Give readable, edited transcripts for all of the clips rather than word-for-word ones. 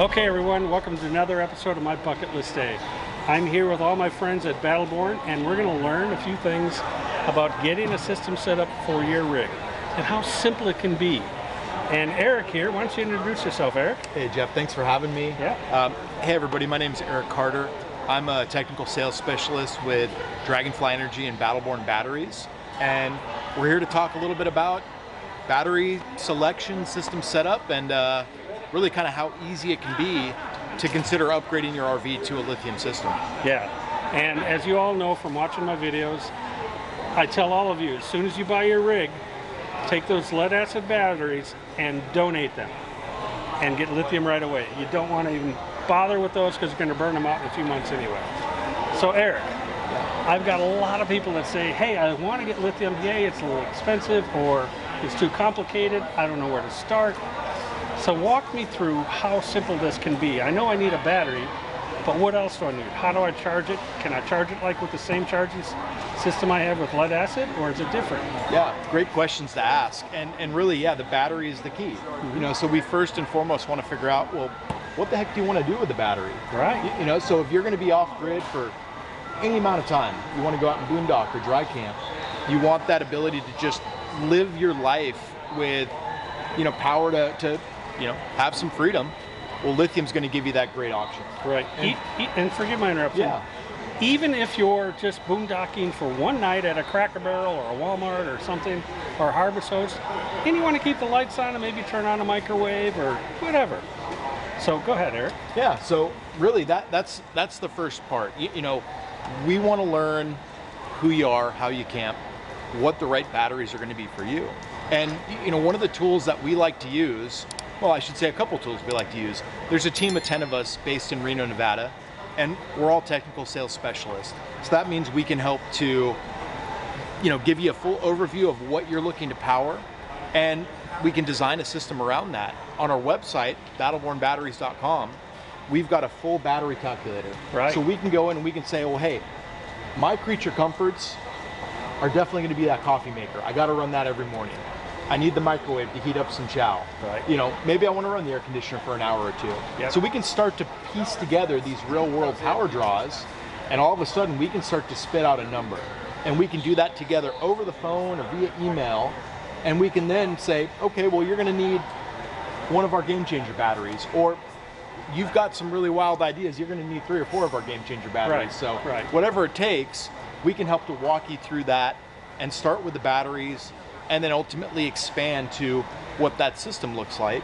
Okay everyone, welcome to another episode of my Bucket List Day. I'm here with all my friends at Battleborn and we're going to learn a few things about getting a system set up for your rig and how simple it can be. And Eric here, why don't you introduce yourself, Eric? Hey Jeff, thanks for having me. Yeah. Hey everybody, my name is Eric Carter. I'm a technical sales specialist with Dragonfly Energy and Battleborn Batteries. And we're here to talk a little bit about battery selection, system setup, and really kind of how easy it can be to consider upgrading your RV to a lithium system. Yeah, and as you all know from watching my videos, I tell all of you, as soon as you buy your rig, take those lead acid batteries and donate them and get lithium right away. You don't want to even bother with those because you're going to burn them out in a few months anyway. So Eric, I've got a lot of people that say, hey, I want to get lithium, yay, it's a little expensive or it's too complicated, I don't know where to start. So walk me through how simple this can be. I know I need a battery, but what else do I need? How do I charge it? Can I charge it like with the same charging system I have with lead acid, or is it different? Yeah, great questions to ask. And really, yeah, the battery is the key. Mm-hmm. You know, so we first and foremost want to figure out, well, what the heck do you want to do with the battery? Right. You know, so if you're going to be off grid for any amount of time, you want to go out and boondock or dry camp, you want that ability to just live your life with, you know, power to you know, have some freedom. Well, lithium's going to give you that great option. Right. And forgive my interruption. Yeah. Even if you're just boondocking for one night at a Cracker Barrel or a Walmart or something, or Harvest Host, and you want to keep the lights on and maybe turn on a microwave or whatever. So go ahead, Eric. Yeah. So really, that's the first part. You know, we want to learn who you are, how you camp, what the right batteries are going to be for you. And you know, one of the tools that we like to use, well, I should say a couple tools we like to use. There's a team of 10 of us based in Reno, Nevada, and we're all technical sales specialists. So that means we can help to, you know, give you a full overview of what you're looking to power, and we can design a system around that. On our website, battlebornbatteries.com, we've got a full battery calculator. Right. So we can go in and we can say, well, hey, my creature comforts are definitely going to be that coffee maker. I got to run that every morning. I need the microwave to heat up some chow. Right. You know, maybe I want to run the air conditioner for an hour or two. Yep. So we can start to piece together these real world power draws, and all of a sudden we can start to spit out a number. And we can do that together over the phone or via email, and we can then say, okay, well, you're going to need one of our game changer batteries, or you've got some really wild ideas, you're going to need 3 or 4 of our game changer batteries. Right. So Right. whatever it takes, we can help to walk you through that and start with the batteries, and then ultimately expand to what that system looks like.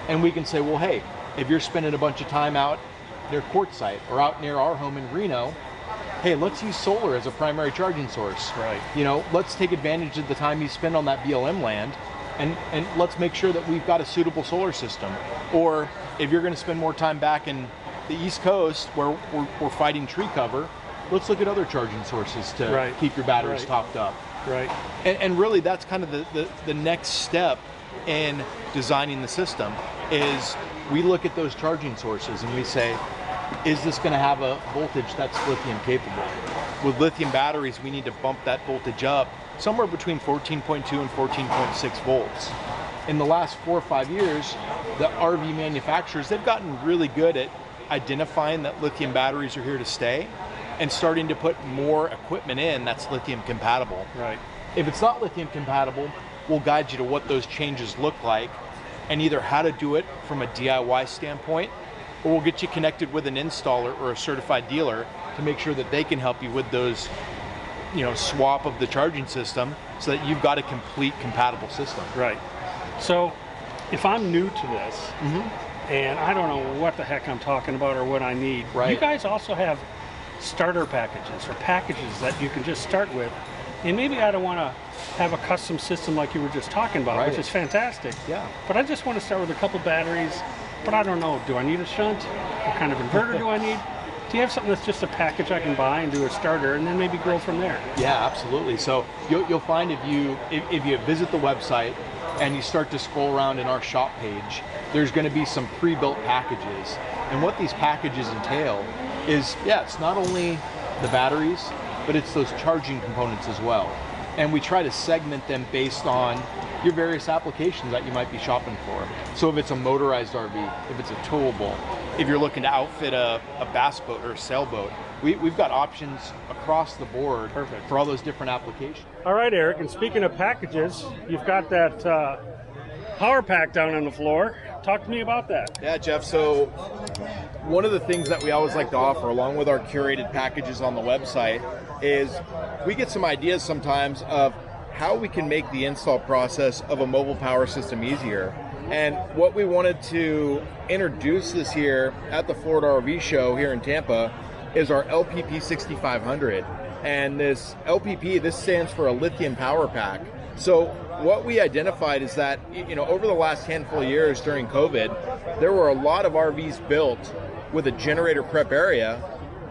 And we can say, well, hey, if you're spending a bunch of time out near Quartzsite or out near our home in Reno, hey, let's use solar as a primary charging source. Right. You know, let's take advantage of the time you spend on that BLM land, and let's make sure that we've got a suitable solar system. Or if you're gonna spend more time back in the East Coast where we're fighting tree cover, let's look at other charging sources to Right. keep your batteries Right. topped up. Right. And really, that's kind of the next step in designing the system is we look at those charging sources and we say, is this going to have a voltage that's lithium capable? With lithium batteries, we need to bump that voltage up somewhere between 14.2 and 14.6 volts. In the last 4 or 5 years, the RV manufacturers, they've gotten really good at identifying that lithium batteries are here to stay and starting to put more equipment in that's lithium compatible. Right. If it's not lithium compatible, we'll guide you to what those changes look like and either how to do it from a DIY standpoint, or we'll get you connected with an installer or a certified dealer to make sure that they can help you with those, you know, swap of the charging system so that you've got a complete compatible system. Right. So if I'm new to this and I don't know what the heck I'm talking about or what I need, Right. you guys also have starter packages or packages that you can just start with, and maybe I don't want to have a custom system like you were just talking about, Right. which is fantastic. Yeah. But I just want to start with a couple batteries, but I don't know, do I need a shunt? What kind of inverter do I need? Do you have something that's just a package I can buy and do a starter and then maybe grow from there? Yeah, absolutely. So you'll find if you visit the website and you start to scroll around in our shop page, there's going to be some pre-built packages. And what these packages entail is, yeah, it's not only the batteries, but it's those charging components as well. And we try to segment them based on your various applications that you might be shopping for. So if it's a motorized RV, if it's a towable, if you're looking to outfit a bass boat or a sailboat, we've got options across the board. Perfect. For all those different applications. All right, Eric, and speaking of packages, you've got that power pack down on the floor. Talk to me about that. Yeah, Jeff, so one of the things that we always like to offer, along with our curated packages on the website, is we get some ideas sometimes of how we can make the install process of a mobile power system easier. And what we wanted to introduce this year at the Florida RV Show here in Tampa is our LPP 6500. And this LPP, this stands for a lithium power pack. So what we identified is that, over the last handful of years during COVID, there were a lot of RVs built with a generator prep area,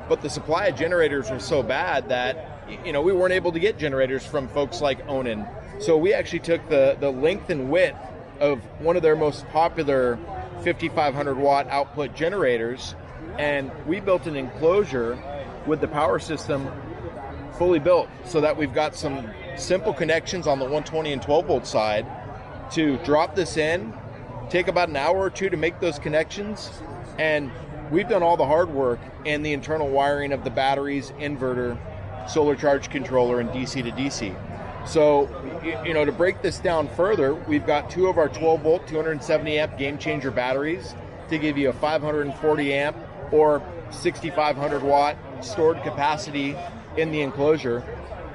but the supply of generators was so bad that, we weren't able to get generators from folks like Onan. So we actually took the length and width of one of their most popular 5,500 watt output generators, and we built an enclosure with the power system fully built so that we've got some simple connections on the 120 and 12 volt side to drop this in, take about an hour or two to make those connections, and we've done all the hard work in the internal wiring of the batteries, inverter, solar charge controller, and DC to DC. So, to break this down further, we've got two of our 12 volt 270 amp game changer batteries to give you a 540 amp or 6,500 watt stored capacity in the enclosure.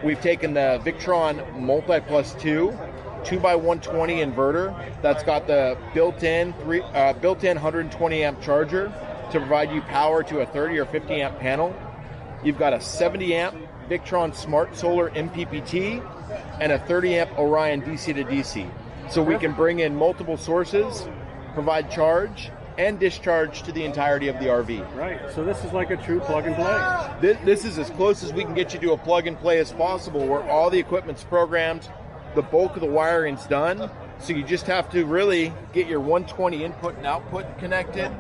We've taken the Victron Multi Plus 2x120 inverter that's got the built-in 120 amp charger to provide you power to a 30 or 50 amp panel. You've got a 70 amp Victron Smart Solar MPPT and a 30 amp Orion DC to DC. So we can bring in multiple sources, provide charge and discharge to the entirety of the RV. Right, so this is like a true plug and play. This is as close as we can get you to a plug and play as possible, where all the equipment's programmed, the bulk of the wiring's done, so you just have to really get your 120 input and output connected,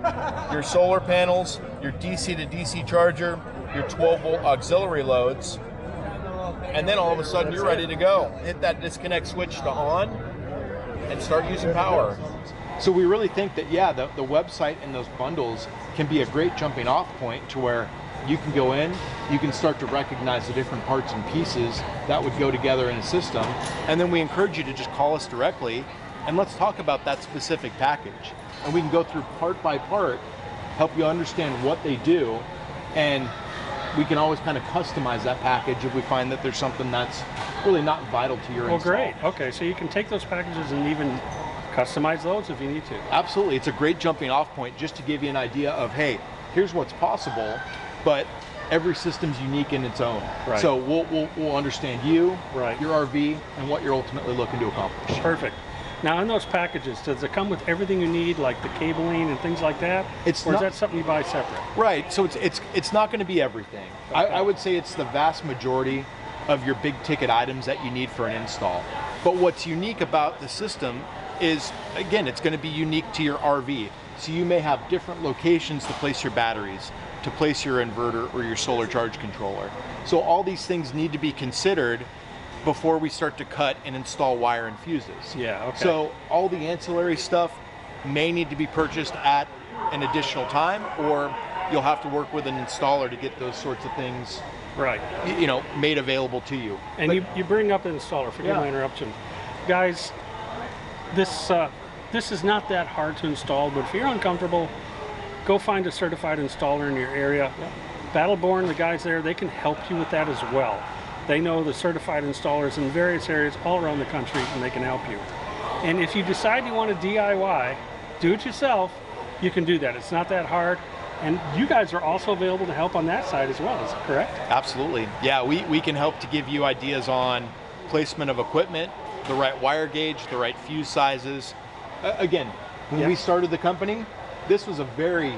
your solar panels, your DC to DC charger, your 12 volt auxiliary loads, and then all of a sudden you're ready to go. Hit that disconnect switch to on and start using power. So we really think that, the website and those bundles can be a great jumping off point to where you can go in, you can start to recognize the different parts and pieces that would go together in a system, and then we encourage you to just call us directly and let's talk about that specific package. And we can go through part by part, help you understand what they do, and we can always kind of customize that package if we find that there's something that's really not vital to your install. Well, great. Okay, so you can take those packages and even customize those if you need to. Absolutely. It's a great jumping off point just to give you an idea of, hey, here's what's possible, but every system's unique in its own. Right. So we'll understand you, right, your RV, and what you're ultimately looking to accomplish. Perfect. Now, in those packages, does it come with everything you need, like the cabling and things like that? Or is that something you buy separate? Right. So it's not going to be everything. Okay. I would say it's the vast majority of your big ticket items that you need for an install. But what's unique about the system is, again, it's going to be unique to your RV. So you may have different locations to place your batteries, to place your inverter or your solar charge controller. So all these things need to be considered before we start to cut and install wire and fuses. Yeah, okay. So all the ancillary stuff may need to be purchased at an additional time, or you'll have to work with an installer to get those sorts of things, right, made available to you. And you bring up an installer, forgive my interruption. Guys, this is not that hard to install, but if you're uncomfortable, go find a certified installer in your area. Battleborn, the guys there, they can help you with that as well. They know the certified installers in various areas all around the country, and they can help you. And if you decide you want to DIY, do it yourself, you can do that. It's not that hard. And you guys are also available to help on that side as well, is it correct? Absolutely. Yeah, we can help to give you ideas on placement of equipment, the right wire gauge, the right fuse sizes. Again, when we started the company, this was a very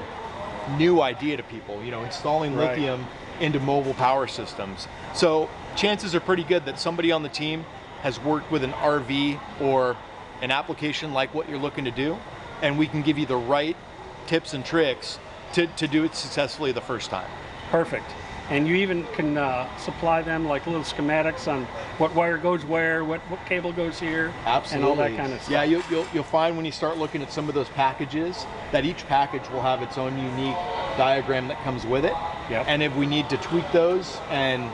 new idea to people, installing lithium into mobile power systems. So chances are pretty good that somebody on the team has worked with an RV or an application like what you're looking to do, and we can give you the right tips and tricks to do it successfully the first time. Perfect. And you even can supply them like little schematics on what wire goes where, what cable goes here, Absolutely. and all that kind of stuff. Yeah, you'll find when you start looking at some of those packages that each package will have its own unique diagram that comes with it. Yep. And if we need to tweak those and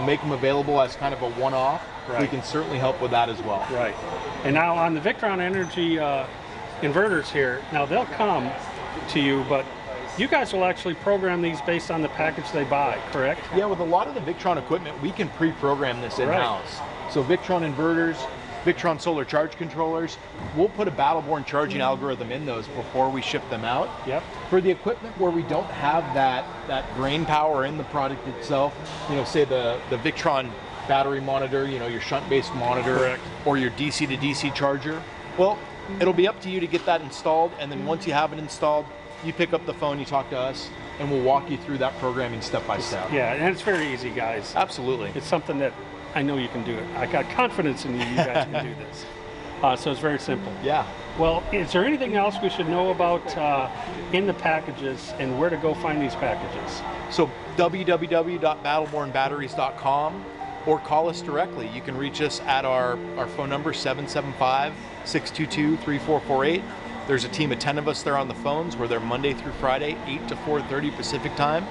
make them available as kind of a one-off, we can certainly help with that as well. Right. And now on the Victron Energy inverters here, now they'll come to you, but you guys will actually program these based on the package they buy, correct? Yeah, with a lot of the Victron equipment, we can pre-program this in-house. So Victron inverters, Victron solar charge controllers, we'll put a Battleborn charging algorithm in those before we ship them out. Yep. For the equipment where we don't have that brain power in the product itself, say the Victron battery monitor, your shunt-based monitor, Correct. or your DC to DC charger, well, it'll be up to you to get that installed, and then once you have it installed, you pick up the phone, you talk to us, and we'll walk you through that programming step by step. Yeah, and it's very easy, guys. Absolutely. It's something that I know you can do it. I got confidence in you. You guys can do this. So it's very simple. Yeah. Well, is there anything else we should know about in the packages and where to go find these packages? So www.battlebornbatteries.com, or call us directly. You can reach us at our phone number, 775-622-3448. There's a team of 10 of us there on the phones. We're there Monday through Friday, 8 to 4:30 Pacific time.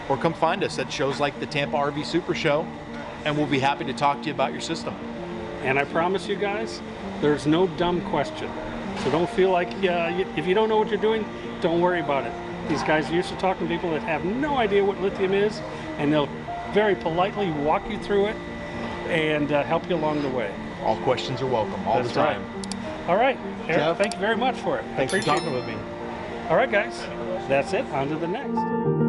Or come find us at shows like the Tampa RV Super Show, and we'll be happy to talk to you about your system. And I promise you guys, there's no dumb question. So don't feel like if you don't know what you're doing, don't worry about it. These guys are used to talking to people that have no idea what lithium is, and they'll very politely walk you through it and help you along the way. All questions are welcome, all That's the time. right. All right, Eric, Jeff, thank you very much for it. Thanks for I appreciate talking it. with me. All right, guys, that's it. On to the next.